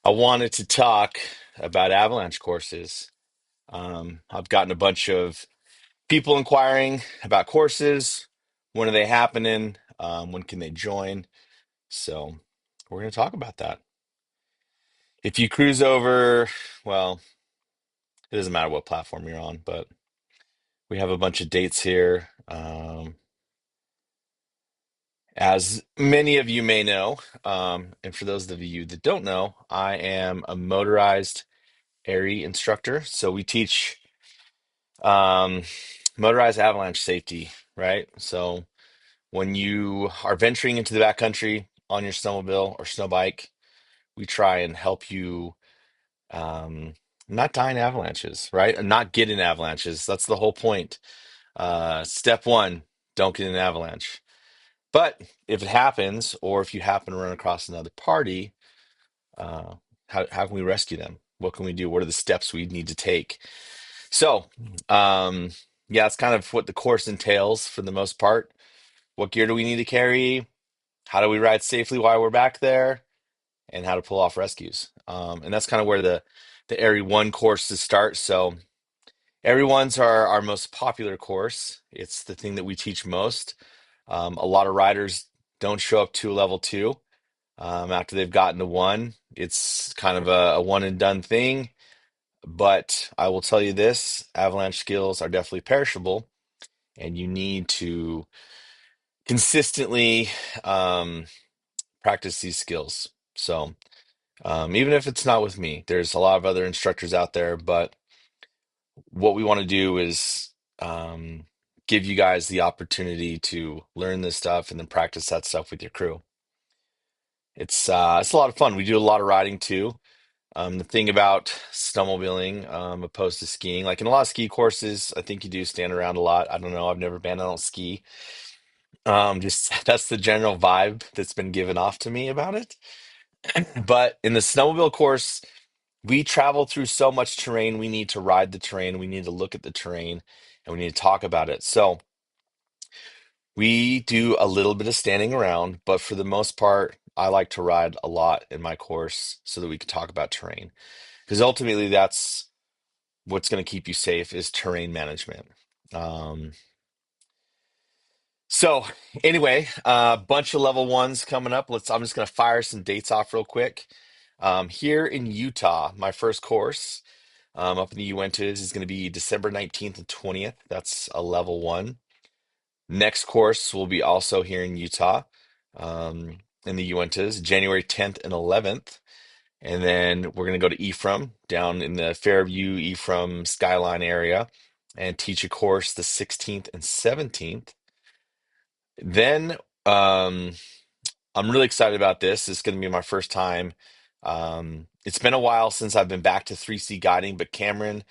I wanted to talk about Avalanche courses. I've gotten a bunch of people inquiring about courses. When are they happening? When can they join? So we're going to talk about that. If you cruise over, well, it doesn't matter what platform you're on, but we have a bunch of dates here. As many of you may know, and for those of you that don't know, I am a motorized AIRE instructor. So we teach Um, motorized avalanche safety, right? So when you are venturing into the backcountry on your snowmobile or snow bike, we try and help you um, not die in avalanches, right? And not get in avalanches. That's the whole point. Step one, don't get in an avalanche. But if it happens, or if you happen to run across another party, uh, how can we rescue them? What can we do? What are the steps we need to take? So, um, yeah, it's kind of what the course entails for the most part. What gear do we need to carry? How do we ride safely while we're back there? And how to pull off rescues. And that's kind of where the Area 1 courses start. So, Area 1's our most popular course. It's the thing that we teach most. A lot of riders don't show up to level 2 after they've gotten to 1. It's kind of a one and done thing. But I will tell you this, avalanche skills are definitely perishable, and you need to consistently um, practice these skills. So, even if it's not with me, there's a lot of other instructors out there, but what we want to do is give you guys the opportunity to learn this stuff and then practice that stuff with your crew. It's a lot of fun. We do a lot of riding too. The thing about snowmobiling, opposed to skiing, like in a lot of ski courses, I think you do stand around a lot. I don't know. I've never been. I don't ski. Just that's the general vibe that's been given off to me about it. But in the snowmobile course, we travel through so much terrain. We need to ride the terrain. We need to look at the terrain, and we need to talk about it. So we do a little bit of standing around, but for the most part, I like to ride a lot in my course so that we can talk about terrain. Because ultimately, that's what's going to keep you safe is terrain management. Um, so anyway, a bunch of level ones coming up. I'm just going to fire some dates off real quick. Here in Utah, my first course up in the Uintas is going to be December 19th and 20th. That's a level 1. Next course will be also here in Utah, in the Uintas, January 10th and 11th. And then we're going to go to Ephraim down in the Fairview, Ephraim Skyline area and teach a course the 16th and 17th. Then um, I'm really excited about this. This is going to be my first time. It's been a while since I've been back to 3C guiding, but Cameron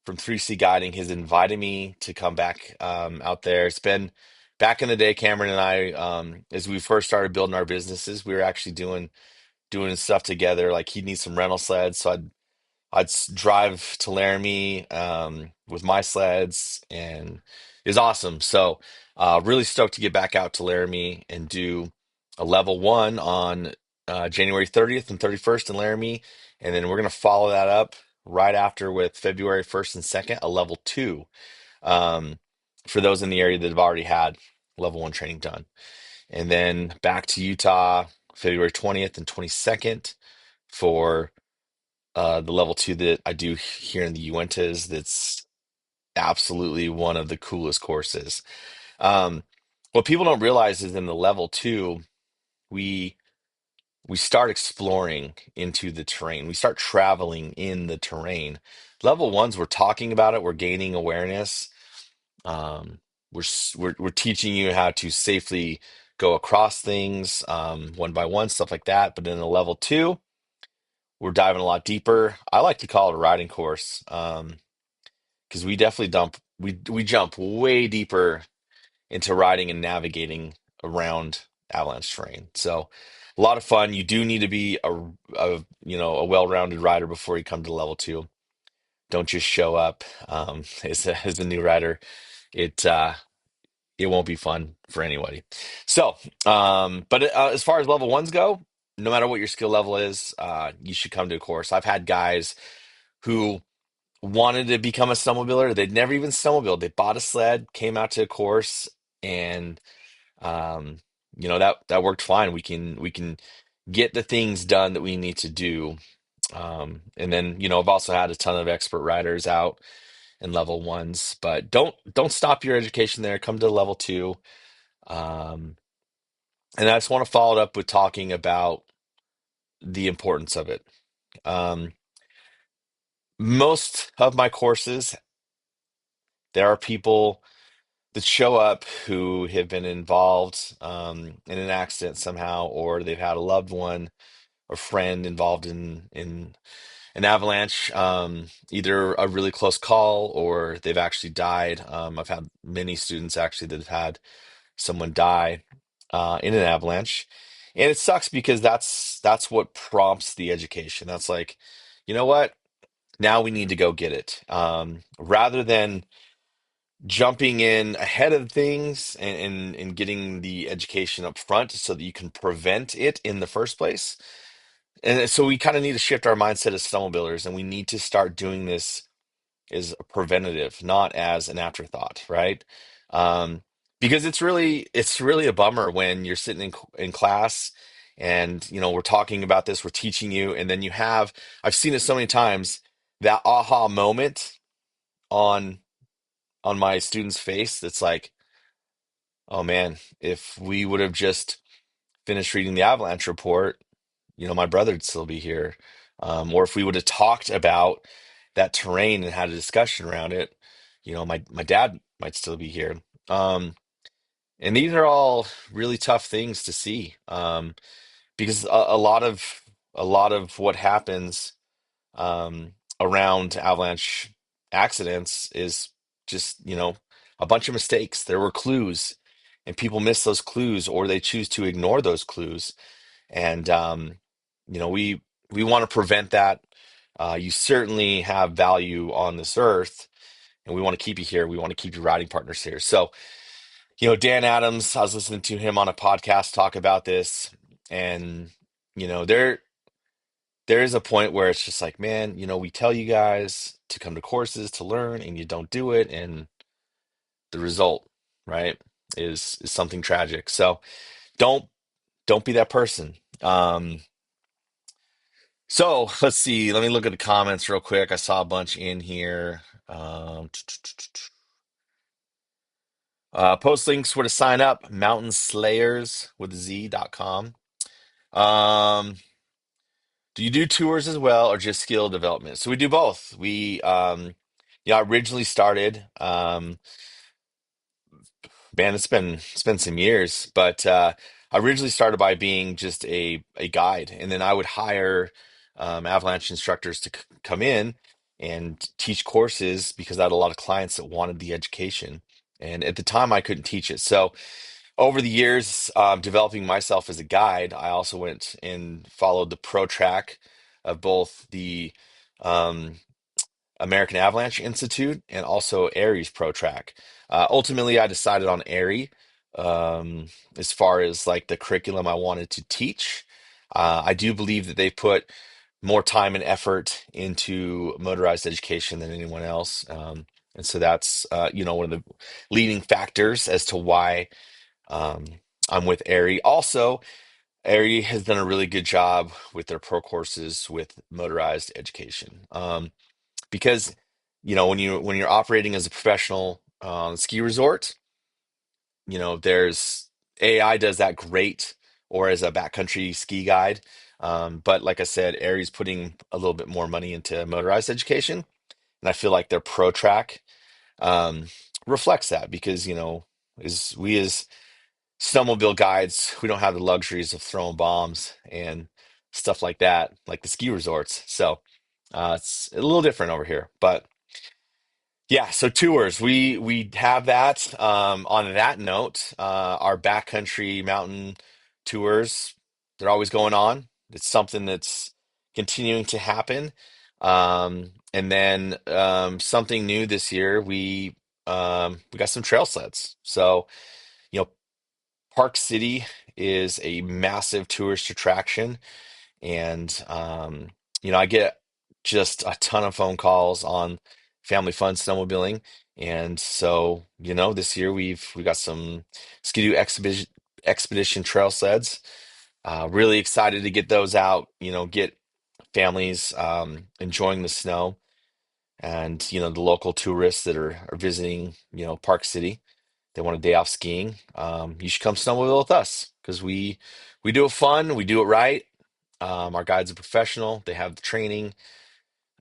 from 3C Guiding has invited me to come back out there. It's been back in the day, Cameron and I, as we first started building our businesses, we were actually doing stuff together. Like he'd need some rental sleds, so I'd drive to Laramie with my sleds, and it was awesome. So, really stoked to get back out to Laramie and do a level 1 on January 30th and 31st in Laramie, and then we're gonna follow that up right after with February 1st and 2nd, a level 2 um, for those in the area that have already had level 1 training done, and then back to Utah February 20th and 22nd for the level 2 that I do here in the Uintas. That's absolutely one of the coolest courses. Um, what people don't realize is in the level 2, we we start exploring into the terrain. We start traveling in the terrain. Level 1s, we're talking about it. We're gaining awareness. Um, we're teaching you how to safely go across things, one by one, stuff like that. But in the level 2, we're diving a lot deeper. I like to call it a riding course, because we definitely we jump way deeper into riding and navigating around avalanche terrain. So a lot of fun. You do need to be a well-rounded rider before you come to level 2. Don't just show up as a new rider. It it won't be fun for anybody. So, but as far as level 1s go. no matter what your skill level is, you should come to a course. I've had guys who wanted to become a snowmobiler. They'd never even snowmobiled. They bought a sled, came out to a course, and um, that worked fine. We can get the things done that we need to do. And then, I've also had a ton of expert riders out in level ones, but don't stop your education there. Come to level two. Um, and I just want to follow it up with talking about the importance of it. Um, Most of my courses, there are people that show up who have been involved in an accident somehow, or they've had a loved one or friend involved in an avalanche, either a really close call or they've actually died. I've had many students actually that have had someone die in an avalanche, and it sucks because that's what prompts the education. That's like, you know what? Now we need to go get it. Rather than jumping in ahead of things and getting the education up front so that you can prevent it in the first place. And so we kind of need to shift our mindset as snowmobilers, and we need to start doing this as a preventative, not as an afterthought, right? Um, because it's really a bummer when you're sitting in class and we're talking about this, we're teaching you, and then I've seen it so many times, that aha moment on my student's face that's like, oh man, if we would have just finished reading the Avalanche report, my brother'd still be here. Or if we would have talked about that terrain and had a discussion around it, my dad might still be here. Um, and these are all really tough things to see, because a lot of what happens around avalanche accidents is just, a bunch of mistakes. There were clues, and people miss those clues, or they choose to ignore those clues. And we want to prevent that. You certainly have value on this earth, and we want to keep you here. We want to keep your riding partners here. So, Dan Adams, I was listening to him on a podcast talk about this, and there is a point where it's just like, man, we tell you guys to come to courses to learn, and you don't do it, and the result, right, is something tragic. So don't don't be that person. So let's see. Let me look at the comments real quick. I saw a bunch in here. Post links where to sign up, mountain slayers with z.com. Um, do you do tours as well, or just skill development? So we do both. I originally started, man, it's been some years, but I originally started by being just a guide, and then I would hire Avalanche instructors to come in and teach courses because I had a lot of clients that wanted the education, and at the time I couldn't teach it. So over the years, developing myself as a guide, I also went and followed the pro track of both the um, American Avalanche Institute and also Aries Pro Track. Ultimately, I decided on Airy um, as far as like the curriculum I wanted to teach. I do believe that they put more time and effort into motorized education than anyone else. And so that's one of the leading factors as to why um, I'm with Airy. Also, Airy has done a really good job with their pro courses with motorized education. Because when you're operating as a professional ski resort, there's AI does that great, or as a backcountry ski guide. But like I said, Aries putting a little bit more money into motorized education, and I feel like their pro track um, reflects that because as snowmobile guides, we don't have the luxuries of throwing bombs and stuff like that, like the ski resorts. So it's a little different over here, but. Yeah, so tours, we have that. On that note, our backcountry mountain tours, they're always going on. It's something that's continuing to happen. And then something new this year, we got some trail sleds. So, you know, Park City is a massive tourist attraction, and I get just a ton of phone calls on family fun snowmobiling. And so, this year we got some Skidoo expedition trail sleds. Really excited to get those out, get families enjoying the snow, and the local tourists that are visiting, Park City. They want a day off skiing. You should come snowmobile with us because we do it fun, we do it right. Our guides are professional. They have the training,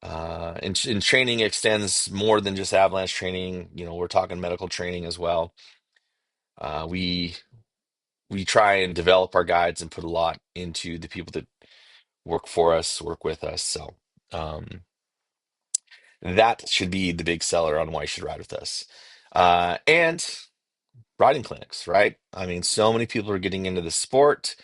and training extends more than just avalanche training. We're talking medical training as well. We try and develop our guides and put a lot into the people that work for us, work with us. So that should be the big seller on why you should ride with us. And riding clinics, right? I mean, so many people are getting into the sport.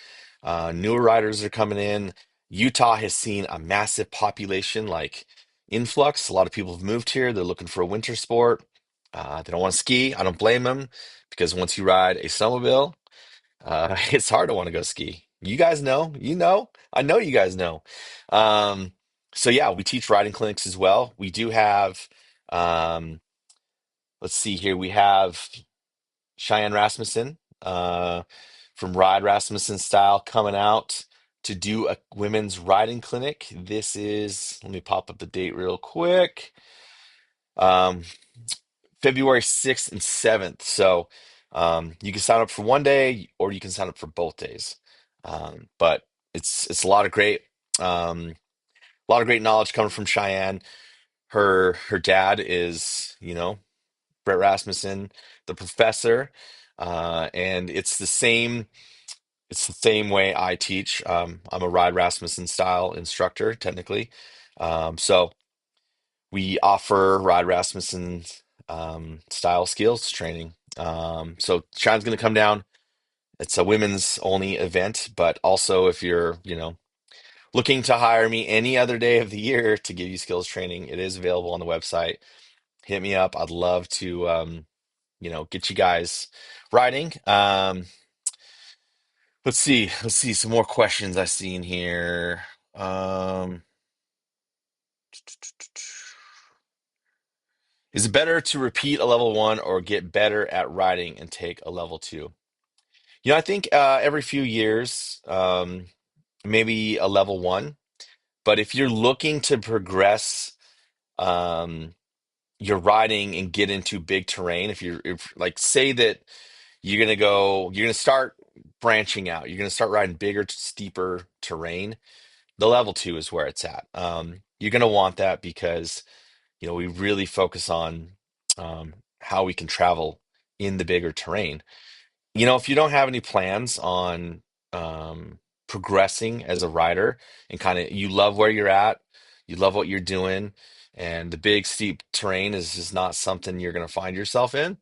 Newer riders are coming in. Utah has seen a massive population like influx. A lot of people have moved here. They're looking for a winter sport. They don't want to ski. I don't blame them because once you ride a snowmobile, it's hard to want to go ski. You guys know, I know you guys know. Um, so yeah, we teach riding clinics as well. We do have, um, let's see here, we have Cheyenne Rasmussen from Ride Rasmussen Style coming out to do a women's riding clinic. This is, let me pop up the date real quick. Um, February 6th and 7th. So you can sign up for one day or you can sign up for both days. But it's um, a lot of great knowledge coming from Cheyenne. Her dad is, Brett Rasmussen, the professor. And it's the same way I teach. I'm a Ride Rasmussen style instructor, technically. So we offer Rod Rasmussen style skills training. So Sean's going to come down. It's a women's only event, but also if you're, looking to hire me any other day of the year to give you skills training, it is available on the website. Hit me up. I'd love to, get you guys riding. Let's see some more questions I see in here. Um, Is it better to repeat a level one or get better at riding and take a level two? I think every few years, maybe a level one. But if you're looking to progress um, your riding and get into big terrain, if like say that you're gonna start branching out, you're gonna start riding bigger, steeper terrain, the level two is where it's at. You're gonna want that because we really focus on how we can travel in the bigger terrain. If you don't have any plans on progressing as a rider and kind of you love where you're at, you love what you're doing, and the big steep terrain is just not something you're going to find yourself in,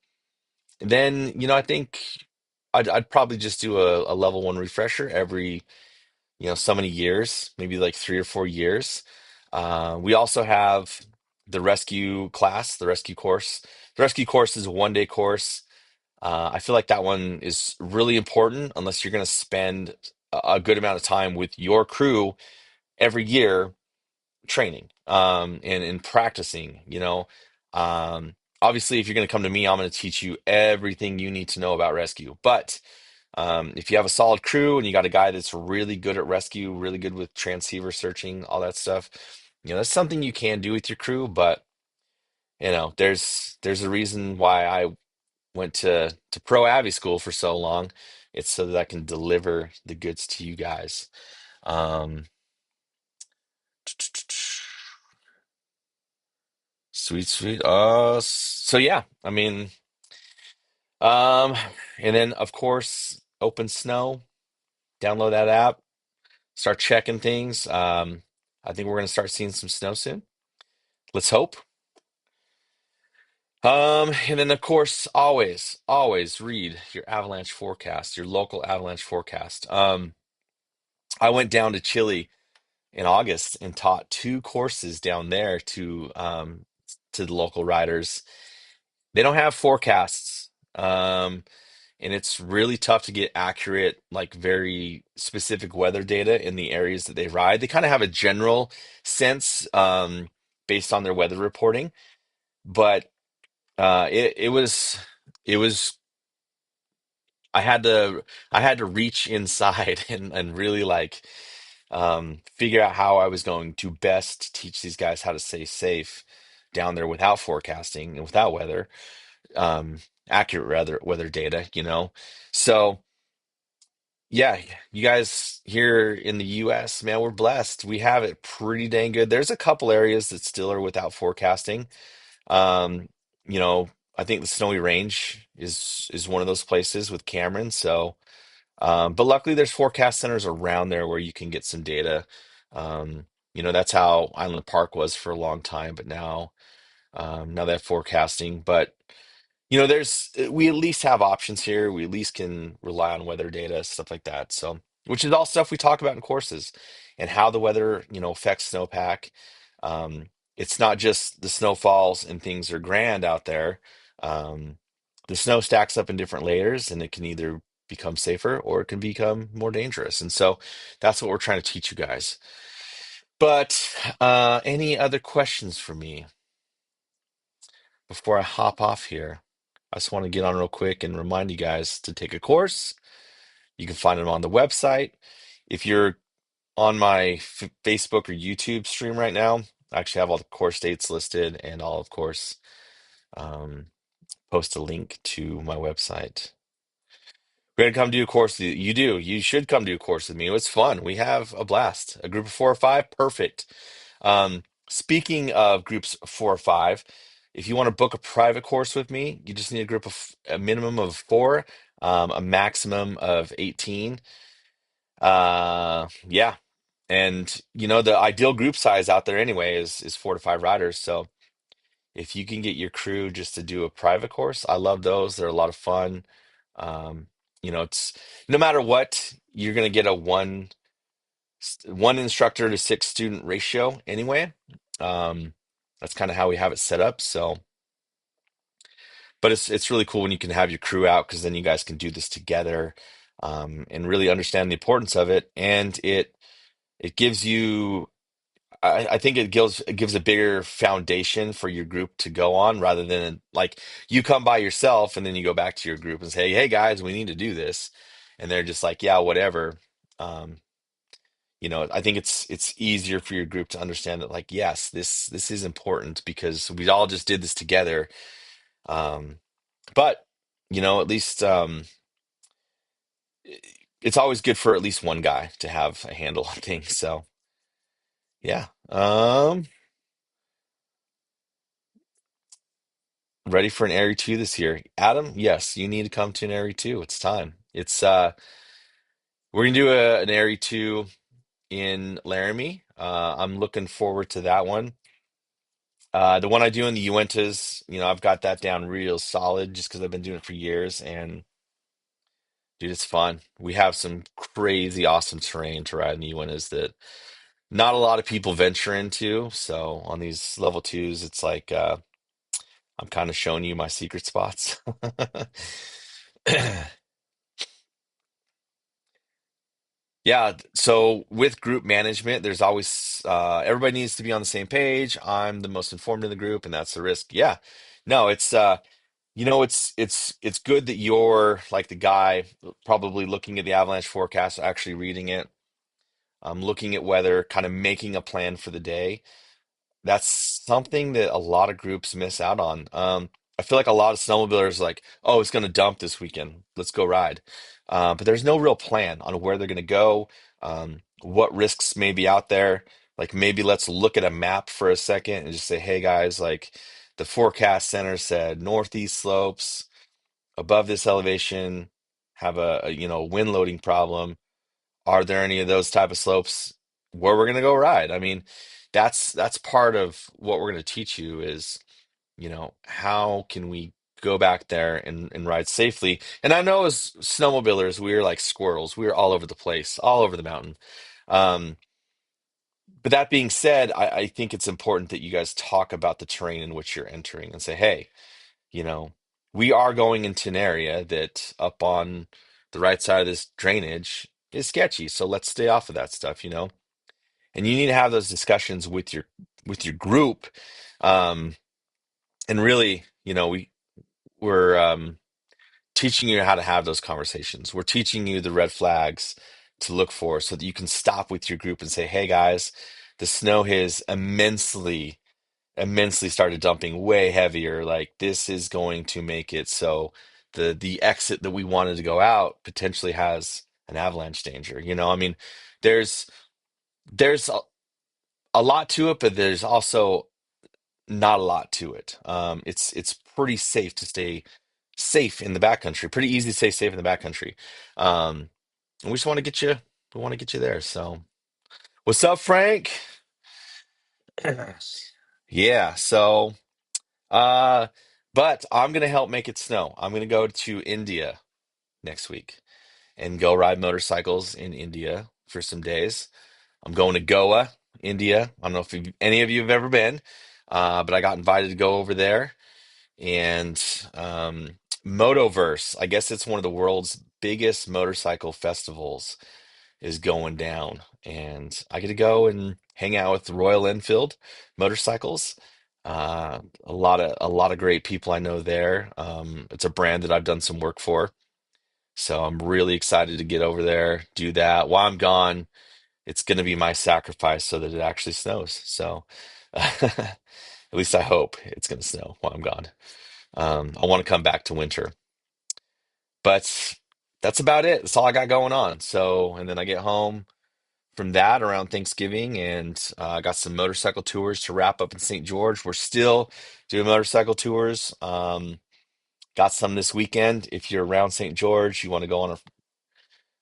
then I think I'd probably just do a level one refresher every so many years, maybe like 3 or 4 years. We also have the rescue class, the rescue course. The rescue course is a 1 day course. I feel like that one is really important unless you're going to spend a good amount of time with your crew every year training and practicing. Obviously, if you're going to come to me, I'm going to teach you everything you need to know about rescue. But if you have a solid crew and you got a guy that's really good at rescue, really good with transceiver searching, all that stuff, that's something you can do with your crew. But there's a reason why I went to pro Avi school for so long. It's so that I can deliver the goods to you guys. Um, Sweet, sweet. So yeah, I mean, um, and then of course, Open Snow. Download that app. Start checking things. I think we're gonna start seeing some snow soon. Let's hope. And then of course, always read your avalanche forecast, your local avalanche forecast. I went down to Chile in August and taught 2 courses down there to the local riders. They don't have forecasts. and it's really tough to get accurate, like very specific weather data in the areas that they ride. They kind of have a general sense based on their weather reporting, but it was I had to I had to reach inside and really like figure out how I was going to best teach these guys how to stay safe down there without forecasting and without weather, um, accurate weather data, you know. So yeah, you guys here in the US, man, we're blessed. We have it pretty dang good. There's a couple areas that still are without forecasting. Um, you know, I think the Snowy Range is one of those places with Cameron. So, but luckily there's forecast centers around there where you can get some data. That's how Island Park was for a long time, but now they have forecasting. But there's we at least have options here. We at least can rely on weather data, stuff like that. So, which is all stuff we talk about in courses and how the weather, affects snowpack. Um, it's not just the snowfalls and things are grand out there. Um, the snow stacks up in different layers and it can either become safer or it can become more dangerous. And so that's what we're trying to teach you guys. But any other questions for me before I hop off here? I just want to get on real quick and remind you guys to take a course. You can find them on the website. If you're on my Facebook or YouTube stream right now, I actually have all the course dates listed, and I'll, of course, um, post a link to my website. We're gonna come do a course. You do. You should come do a course with me. It's fun. We have a blast. A group of 4 or 5, perfect. Speaking of groups of 4 or 5, if you want to book a private course with me, you just need a minimum of 4, a maximum of 18. Yeah, and the ideal group size out there anyway is 4 to 5 riders. So if you can get your crew just to do a private course, I love those. They're a lot of fun. Um, it's no matter what, you're gonna get a one instructor to 6 student ratio anyway. Um, that's kind of how we have it set up. So, but it's really cool when you can have your crew out because then you guys can do this together, and really understand the importance of it. And it gives you, I think it gives a bigger foundation for your group to go on rather than like you come by yourself and then you go back to your group and say, "Hey guys, we need to do this," and they're just like, "Yeah, whatever." Um, I think it's easier for your group to understand that, like, yes, this is important because we all just did this together. Um, but at least it's always good for at least one guy to have a handle on things. So yeah, ready for an Airy 2 this year. Adam, yes, you need to come to an Airy 2. It's time. We're gonna do an Airy 2 in Laramie. I'm looking forward to that one. The one I do in the Uintas, I've got that down real solid just because I've been doing it for years. And dude, it's fun. We have some crazy awesome terrain to ride in the Uintas that not a lot of people venture into. So on these level twos, it's like I'm kind of showing you my secret spots. Yeah, so with group management, there's always everybody needs to be on the same page. I'm the most informed in the group, and that's the risk. Yeah. No, it's good that you're like the guy probably looking at the avalanche forecast, actually reading it, looking at weather, kind of making a plan for the day. That's something that a lot of groups miss out on. I feel like a lot of snowmobilers like, oh, it's going to dump this weekend. Let's go ride. But there's no real plan on where they're going to go, what risks may be out there. Like maybe let's look at a map for a second and just say, hey guys, like the forecast center said northeast slopes above this elevation have a wind loading problem. Are there any of those type of slopes where we're gonna go ride? I mean, that's part of what we're gonna teach you is, how can we go back there and ride safely? And I know as snowmobilers, we're like squirrels. We're all over the place, all over the mountain. Um, but that being said, I think it's important that you guys talk about the terrain in which you're entering and say, hey, you know, we are going into an area that up on the right side of this drainage is sketchy. So let's stay off of that stuff, you know? And you need to have those discussions with your group. Um, and really, you know, we're teaching you how to have those conversations. We're teaching you the red flags to look for so that you can stop with your group and say, hey guys, the snow has immensely started dumping way heavier. Like this is going to make it so the exit that we wanted to go out potentially has an avalanche danger. You know, I mean, there's there's a lot to it, but there's also not a lot to it. It's pretty safe to stay safe in the backcountry. Pretty easy to stay safe in the backcountry. And we just want to get you. We want to get you there. So, what's up, Frank? Yeah. So, uh, but I'm gonna help make it snow. I'm gonna go to India next week and go ride motorcycles in India for some days. I'm going to Goa, India. I don't know if any of you have ever been, but I got invited to go over there. And Motoverse, I guess it's one of the world's biggest motorcycle festivals, is going down. And I get to go and hang out with the Royal Enfield motorcycles. A lot of great people I know there. It's a brand that I've done some work for. So I'm really excited to get over there, do that. While I'm gone, it's going to be my sacrifice so that it actually snows. So at least I hope it's going to snow while I'm gone. I want to come back to winter, but that's about it. That's all I got going on. So, and then I get home from that around Thanksgiving, and I got some motorcycle tours to wrap up in St. George. We're still doing motorcycle tours. Got some this weekend. If you're around St. George, you want to go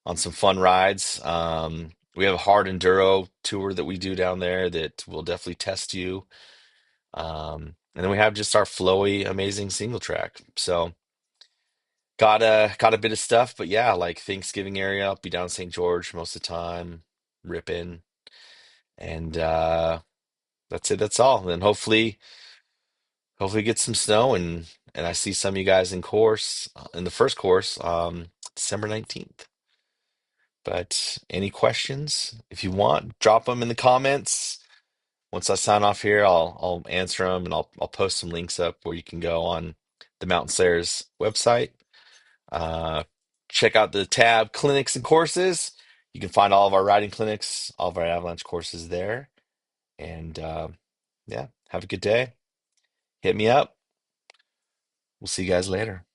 on some fun rides. We have a hard enduro tour that we do down there that will definitely test you. And then we have just our flowy, amazing single track. So. Got a bit of stuff, but yeah, like Thanksgiving area, I'll be down in St. George most of the time, ripping, and that's it. That's all. And then hopefully get some snow and I see some of you guys in course in the first course, December 19th. But any questions, if you want, drop them in the comments. Once I sign off here, I'll answer them and I'll post some links up where you can go on the Mountain Slayers website. Uh, Check out the tab clinics and courses. You can find all of our riding clinics, all of our Avalanche courses there. And yeah, have a good day. Hit me up. We'll see you guys later.